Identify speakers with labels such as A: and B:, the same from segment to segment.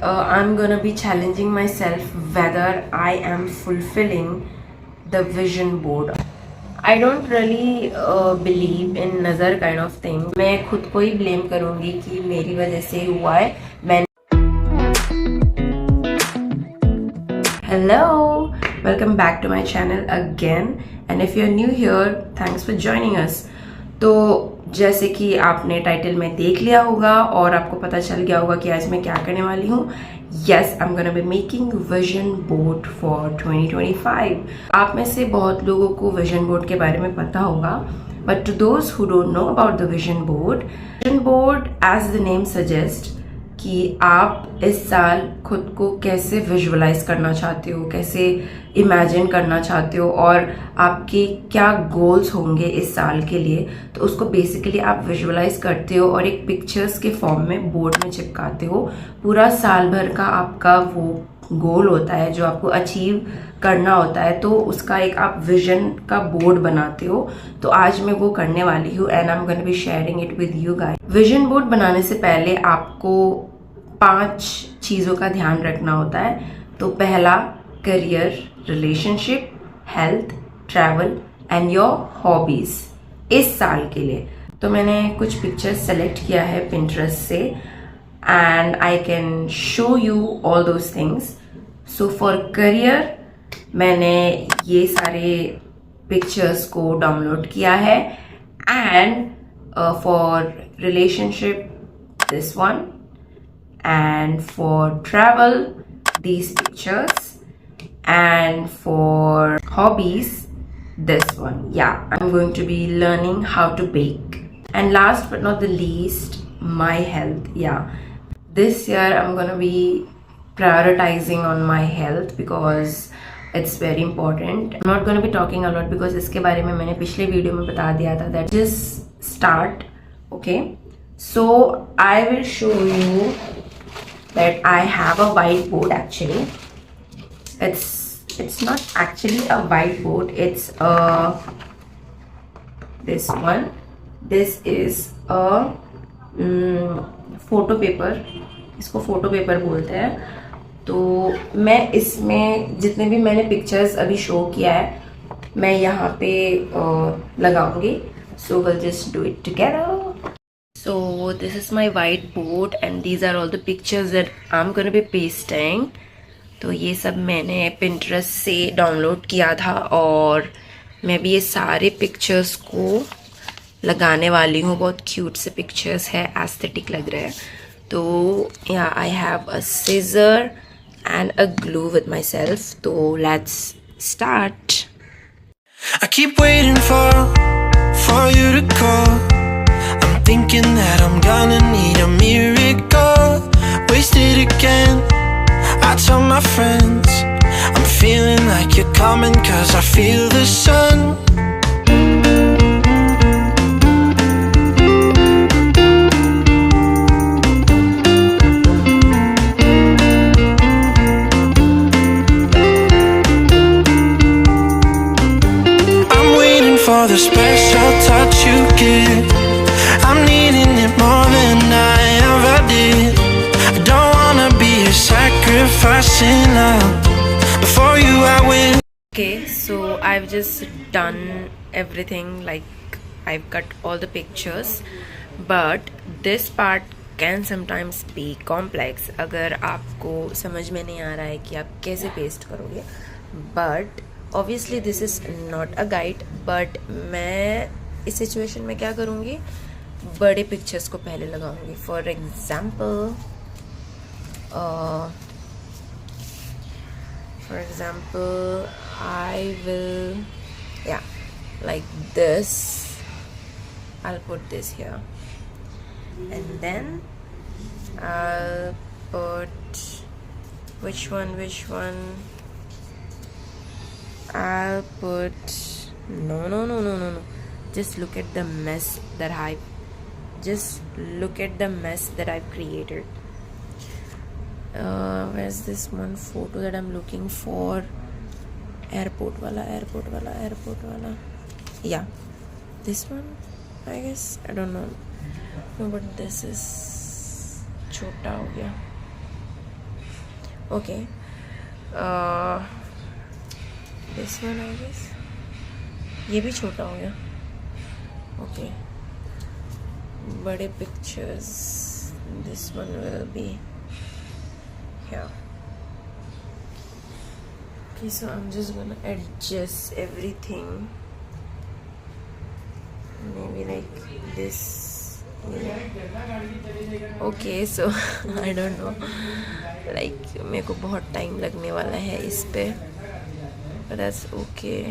A: I'm gonna be challenging myself whether I am fulfilling the vision board. I don't really believe in नज़र kind of thing. मैं खुद को ही blame करूँगी कि मेरी वजह से हुआ है. मैं Hello, welcome back to my channel again. And if you're new here, thanks for joining us. तो जैसे कि आपने टाइटल में देख लिया होगा और आपको पता चल गया होगा कि आज मैं क्या करने वाली हूँ. Yes, I'm gonna be making vision board for 2025. आप में से बहुत लोगों को vision board के बारे में पता होगा, but to those who don't know about the vision board as the name suggests कि आप इस साल खुद को कैसे विजुअलाइज करना चाहते हो, कैसे इमेजिन करना चाहते हो और आपके क्या गोल्स होंगे इस साल के लिए. तो उसको बेसिकली आप विजुअलाइज करते हो और एक पिक्चर्स के फॉर्म में बोर्ड में चिपकाते हो. पूरा साल भर का आपका वो गोल होता है जो आपको अचीव करना होता है, तो उसका एक आप विजन का बोर्ड बनाते हो. तो आज मैं वो करने वाली हूँ and I am gonna be sharing it with you guys. Vision board बनाने से पहले आपको 5 चीज़ों का ध्यान रखना होता है. तो पहला, career, relationship, health, travel and your hobbies इस साल के लिए. तो मैंने कुछ पिक्चर्स सेलेक्ट किया है पिंटरेस्ट से and I can show you all those things. So for career मैंने ये सारे पिक्चर्स को डाउनलोड किया है and for relationship this one. And for travel, these pictures, and for hobbies, this one. Yeah, I'm going to be learning how to bake. And last but not the least, my health. Yeah, this year I'm gonna be prioritizing on my health because it's very important. I'm not gonna be talking a lot because इसके बारे में मैंने पिछले video में बता दिया था. That just start, okay? So I will show you that I have a whiteboard. Actually it's not actually a whiteboard, it's this one. This is a photo paper. इसको फोटो पेपर बोलते हैं. तो मैं इसमें जितने भी मैंने पिक्चर्स अभी शो किया है मैं यहाँ पे लगाऊंगी. So we'll just do it together. So this is my whiteboard and these are all the pictures that I'm gonna be pasting. तो ये सब मैंने Pinterest से डाउनलोड किया था और मैं भी ये सारे पिक्चर्स को लगाने वाली हूँ. बहुत क्यूट से पिक्चर्स है, एस्थेटिक लग रहे हैं. तो yeah I have a scissor and a glue with myself. तो let's start.
B: I keep waiting for you to call. Thinking that I'm gonna need a miracle. Wasted again. I tell my friends I'm feeling like you're coming, 'cause I feel the sun. I'm waiting for the special touch you give. I'm needing it more than I ever did. I don't wanna be a sacrificing love. Before you I will.
A: Okay, so I've just done everything, like I've cut all the pictures, but this part can sometimes be complex अगर आपको समझ में नहीं आ रहा है कि आप कैसे पेस्ट करोगे. But obviously this is not a guide, but मैं इस सिचुएशन में क्या करूँगी, बड़े पिक्चर्स को पहले लगाऊंगी. For example I will like this. I'll put this here and then I'll put which one I'll put no, just look at the mess that I've created. Where's this one photo that I'm looking for? Airport wala. Yeah, this one I guess. I don't know. No, but this is chota ho gaya. Okay, this one I guess, ये भी छोटा हो गया। Okay, बड़े pictures, this one will be here. Okay, so I'm just gonna adjust everything, maybe like this, yeah. Okay, so I don't know, like मेरे को बहुत time लगने वाला है इस पे, but that's okay.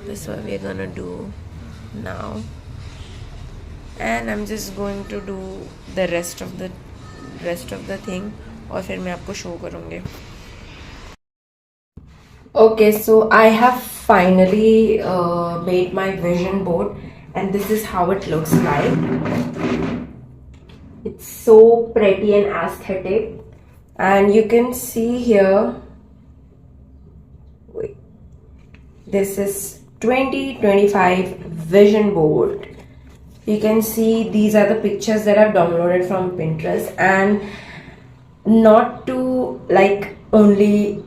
A: That's what we're gonna do now, and I'm just going to do the rest of the thing, और फिर मैं आपको शो करूँगी। Okay, so I have finally made my vision board, and this is how it looks like. It's so pretty and aesthetic, and you can see here, wait, this is 2025 vision board. You can see these are the pictures that I've downloaded from Pinterest, and not to like only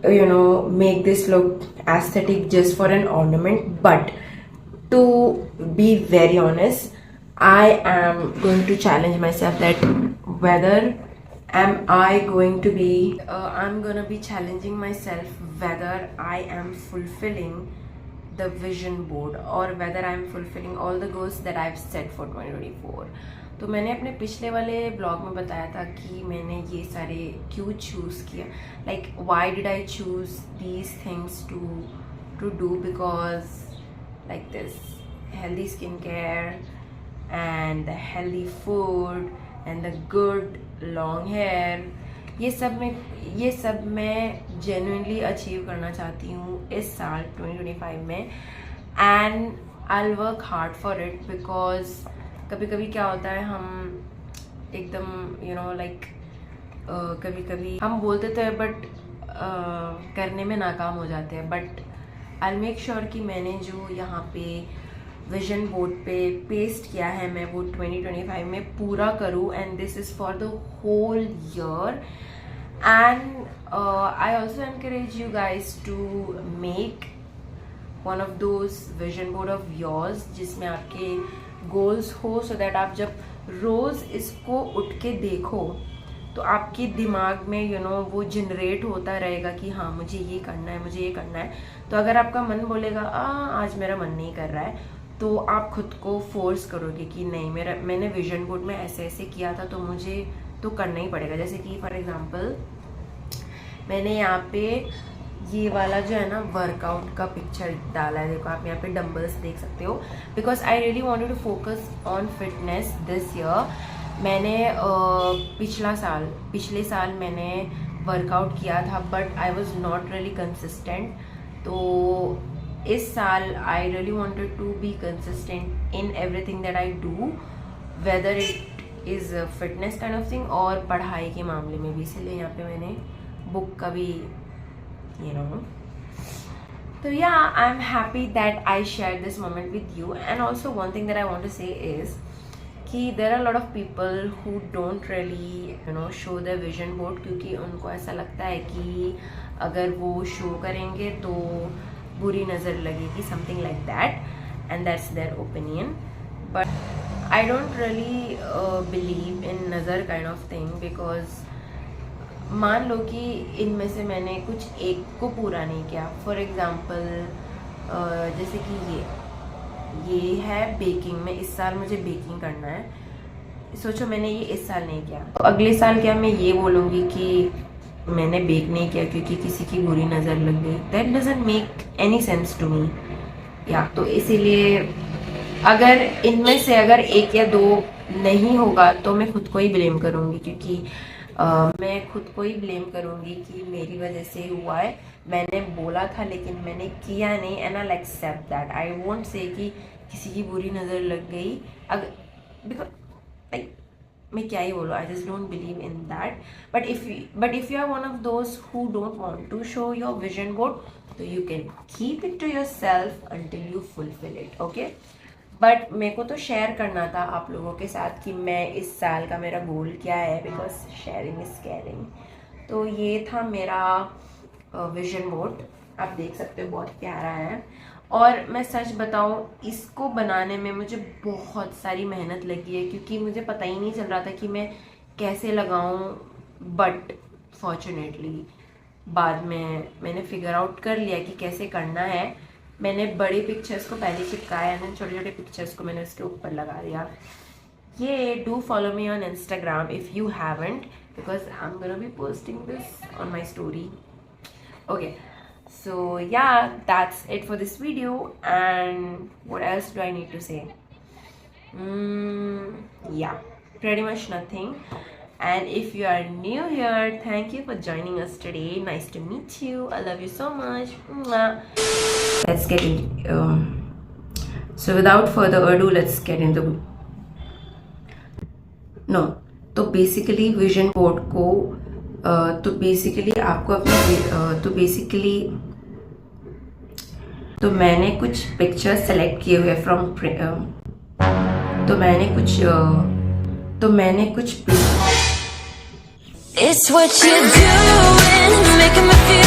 A: make this look aesthetic just for an ornament, but to be very honest, I am going to challenge myself that whether I'm gonna be challenging myself whether I am fulfilling the vision board or whether I'm fulfilling all the goals that I've set for 2024. तो मैंने अपने पिछले वाले blog में बताया था कि मैंने ये सारे क्यों चूज़ किया, like why did I choose these things to do, because like this healthy skin care and the healthy food and the good long hair, ये सब मैं जेन्युइनली अचीव करना चाहती हूँ इस साल 2025 में, and I will work hard for it, because कभी कभी क्या होता है, हम एकदम लाइक कभी कभी हम बोलते तो है बट करने में नाकाम हो जाते हैं, बट आई मेक श्योर कि मैंने जो यहाँ पे विजन बोर्ड पे पेस्ट किया है मैं वो 2025 में पूरा करूँ, and this is for the whole year, and I also encourage you guys to make one of those vision board of yours जिसमें आपके गोल्स हो, सो दैट आप जब रोज़ इसको उठ के देखो तो आपके दिमाग में वो जनरेट होता रहेगा कि हाँ मुझे ये करना है, मुझे ये करना है। तो अगर आपका मन बोलेगा आज मेरा मन नहीं कर रहा है, तो आप खुद को फोर्स करोगे कि नहीं, मैंने विजन बोर्ड में ऐसे ऐसे किया था तो मुझे तो करना ही पड़ेगा। जैसे कि फॉर एग्जांपल मैंने यहाँ पे ये वाला जो है ना वर्कआउट का पिक्चर डाला है, देखो आप यहाँ पे डंबल्स देख सकते हो, because I really wanted to focus on fitness this year. मैंने पिछले साल मैंने वर्कआउट किया था, but I was not really consistent, तो इस साल I really wanted to be consistent in everything that I do, whether it is fitness kind of thing और पढ़ाई के मामले में भी, इसीलिए यहाँ पे मैंने बुक का भी So yeah, I'm happy that I shared this moment with you. And also one thing that I want to say is कि there are a lot of people who don't really show their vision board, क्योंकि उनको ऐसा लगता है कि अगर वो show करेंगे तो बुरी नज़र लगेगी, something like that, and that's their opinion. But I don't really believe in नज़र kind of thing, because मान लो कि इनमें से मैंने कुछ एक को पूरा नहीं किया, फॉर एग्ज़ाम्पल जैसे कि ये है बेकिंग में, इस साल मुझे बेकिंग करना है, सोचो मैंने ये इस साल नहीं किया, तो अगले साल क्या मैं ये बोलूँगी कि मैंने बेक नहीं किया क्योंकि किसी की बुरी नज़र लग गई? That doesn't make any sense to me. या तो इसीलिए अगर इनमें से अगर एक या दो नहीं होगा तो मैं खुद को ही ब्लेम करूँगी, क्योंकि मैं खुद को ही ब्लेम करूँगी कि मेरी वजह से हुआ है, मैंने बोला था लेकिन मैंने किया नहीं, and I accept that. I won't say कि किसी की बुरी नज़र लग गई, अगर बिकॉज लाइक मैं क्या ही बोलूँ, I just don't believe in that. But if you are one of those who don't want to show your vision board, तो you can keep it to yourself until you fulfil it, okay. But मेरे को तो share करना था आप लोगों के साथ कि मैं इस साल का मेरा गोल क्या है, बिकॉज शेयरिंग इज केयरिंग। तो ये था मेरा विजन बोर्ड, आप देख सकते हो बहुत प्यारा है। और मैं सच बताऊं, इसको बनाने में मुझे बहुत सारी मेहनत लगी है, क्योंकि मुझे पता ही नहीं चल रहा था कि मैं कैसे लगाऊं। बट फॉर्चुनेटली बाद में मैंने फिगर आउट कर लिया कि कैसे करना है। मैंने बड़े पिक्चर्स को पहले चिपकाया है, छोटे छोटे पिक्चर्स को मैंने उसके ऊपर लगा दिया। ये do follow me on Instagram if you haven't, because I am gonna be posting this on my story. Okay, so yeah, that's it for this video. And what else do I need to say? Yeah, pretty much nothing. And if you are new here, thank you for joining us today. Nice to meet you. I love you so much. Mwah. Let's get in. So without further ado, let's get into. No, तो basically vision board को तो basically आपको अपने तो मैंने कुछ picture select किए हुए फ्रॉम तो मैंने कुछ
C: It's what you're doing, making me feel